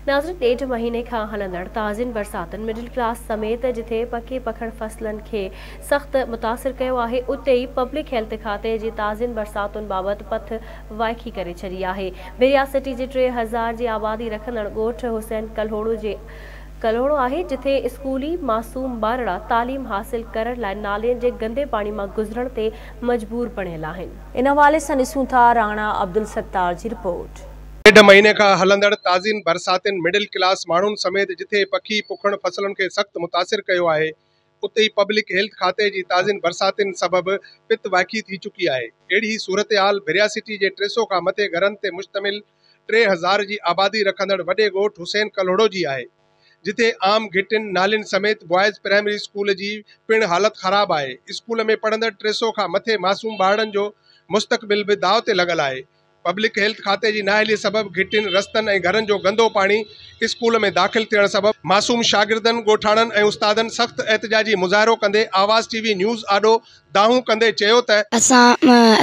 नाज़रीन, 1.5 महीने खां हलंदड़ ताज़िन बरसातुनि मिडिल क्लास समेत जिथे पके पखड़ फसलनि खे सख़्त मुतासिर कयो आहे, उते ई पब्लिक हेल्थ खाते जी ताज़िन बरसातुनि बाबति पथ वाइखी करे छॾी आहे। भेरिया सिटी जे 3000 जी आबादी रखंदड़ ॻोठ हुसैन कल्होड़ो आहे, जिथे स्कूली मासूम ॿारड़ा तालीम हासिल करण लाइ नालियुनि जे गंदे पाणी मां गुज़रण ते मजबूर बणियल आहिनि। इन हवाले सां ॾिसूं था राणा अब्दुल सत्तार जी रिपोर्ट। 1.5 महीने का हलंदड़ ताज़िन बरसातिन मिडिल क्लास माण्हुनि समेत जिथे पखी पुखण फसलनि खे सख़्त मुतासिर कयो आहे, उते ई पब्लिक हेल्थ खाते जी ताज़िन बरसातिन सबबि पित वाइकी थी चुकी आहे। अहिड़ी सूरत-हाल भेरिया सिटी जे 300 खां मथे घरनि ते मुश्तमिल 3000 जी आबादी रखंदड़ वॾे ॻोठ हुसैन कल्होड़ो जी आहे, जिथे आम घिटिन नालियुनि समेत बॉयज़ प्राइमरी स्कूल जी पिण हालत ख़राब आहे। स्कूल में पढ़ंदड़ 300 खां मथे मासूम ॿारनि जो मुस्तक़बिल बि दाव ते लॻल आहे। पब्लिक हेल्थ खाते जी नाअहली सबबि घिटिन रस्तनि ऐं घरनि जो गंदो पाणी स्कूल में दाख़िल थियण सबबि मासूम शागिर्दनि, ॻोठाणनि ऐं उस्तादनि सख़्त एहतिजाजी मुज़ाहिरो कंदे आवाज़ टीवी न्यूज़ आॾो दाहूं कंदे चयो त असां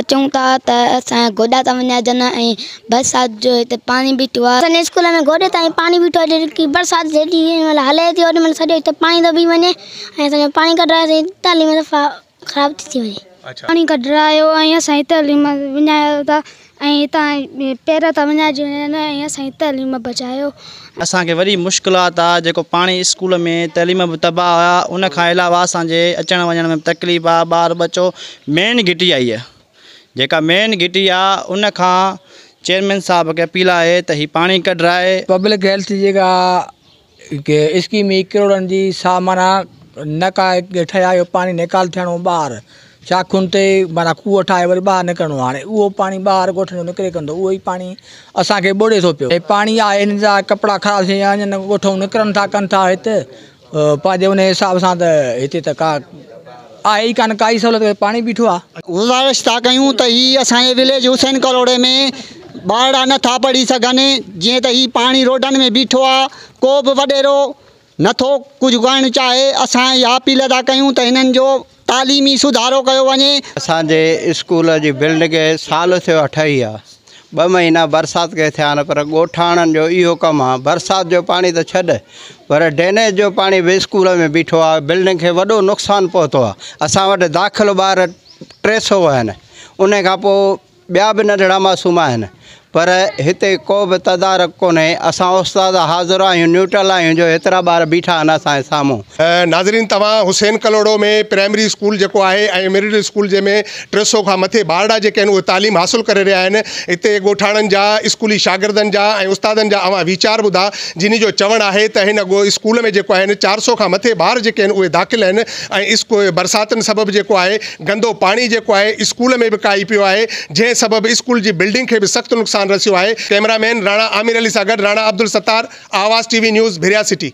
अचूं था त असांजा गोॾा था वञाइजनि ऐं बरसाति जो हिते पाणी बीठो आहे। असांजे स्कूल में गोॾे ताईं पाणी बीठो आहे, की बरसाति जेॾी महिल हले थी ओॾी महिल सॼो हिते पाणी थो बि वञे ऐं असांजो पाणी कढाए तालीम दफ़ा ख़राब थी वञे। पाणी कढायो ऐं असांजी तालीम विञायो था ऐं हितां पेर था वञाइजी वञनि ऐं असांजी तालीम बचायो। असांखे वॾी मुश्किलात आहे, जेको पाणी स्कूल में तइलीम बि तबाह आहे, उन खां अलावा असांजे अचण वञण में तकलीफ़ आहे। ॿार बचो मेन घिटी आई आहे, जेका मेन घिटी आहे उन खां चेयरमैन साहब खे अपील आहे त हीउ पाणी कढाए। पब्लिक हेल्थ जेका स्कीम करोड़नि जी सा माना नका ठहिया, इहो पाणी निकाल थियणो ॿाहिरि शाखुनि ते माना खूह ठाहे वरी ॿाहिरि निकिरणो। हाणे उहो पाणी ॿाहिरि ॻोठनि जो निकिरे कंदो, उहो ई पाणी असांखे ॿोड़े थो पियो। पाणी आहे इन जा कपिड़ा ख़राब थी विया आहिनि, ॻोठूं निकिरनि था कनि था हिते पंहिंजे उन हिसाब सां। त हिते त का आहे ई कान काई सहूलियत, पाणी बीठो आहे। गुज़ारिश था कयूं त हीअ असांजे विलेज हुसैन कल्होड़े में ॿारड़ा नथा पढ़ी सघनि, जीअं त हीअ पाणी रोडनि में बीठो आहे, को बि वॾेरो नथो कुझु करणु चाहे। असां इहा अपील था कयूं त हिननि जो तालीमी सुधारो कयो वञे। असांजे स्कूल जी बिल्डिंग साल थियो ठही आहे, 2 महीना बरसाति खे थिया आहिनि, पर ॻोठाणनि जो इहो कमु आहे। बरसाति जो पाणी त छॾ, पर ड्रेनेज जो पाणी बि स्कूल में बीठो आहे, बिल्डिंग खे वॾो नुक़सानु पहुतो आहे। असां वटि दाख़िल ॿार 300 आहिनि, उन खां पोइ ॿिया बि नंढड़ा मासूम आहिनि, पर हिते को बि तदारक कोन्हे। असां उस्ताद हाज़िर आहियूं, न्यूट्रल आहियूं, जो एतिरा ॿार बीठा आहिनि असांजे साम्हूं। नाज़रीन, तव्हां हुसैन कल्होड़ो में प्राइमरी स्कूल जेको आहे ऐं मिडिल स्कूल जंहिंमें 300 खां मथे ॿारड़ा जेके आहिनि उहे तालीम हासिल करे रहिया आहिनि। हिते ॻोठाणनि जा, स्कूली शागिर्दनि जा ऐं उस्तादनि जा अवां वीचार ॿुधा, जिन जो चवणु आहे त हिन स्कूल में जेको आहिनि 400 खां मथे ॿार जेके आहिनि उहे दाख़िल आहिनि ऐं बरसातुनि सबबि जेको आहे गंदो पाणी जेको आहे स्कूल में बि काई पियो आहे, जंहिं सबबि स्कूल जी बिल्डिंग खे बि सख़्तु नुक़सानु रसियो आहे। कैमरामैन राणा आमिर अली सां गॾु राणा अब्दुल सत्तार, आवाज़ टीवी न्यूज़, भेरिया सिटी।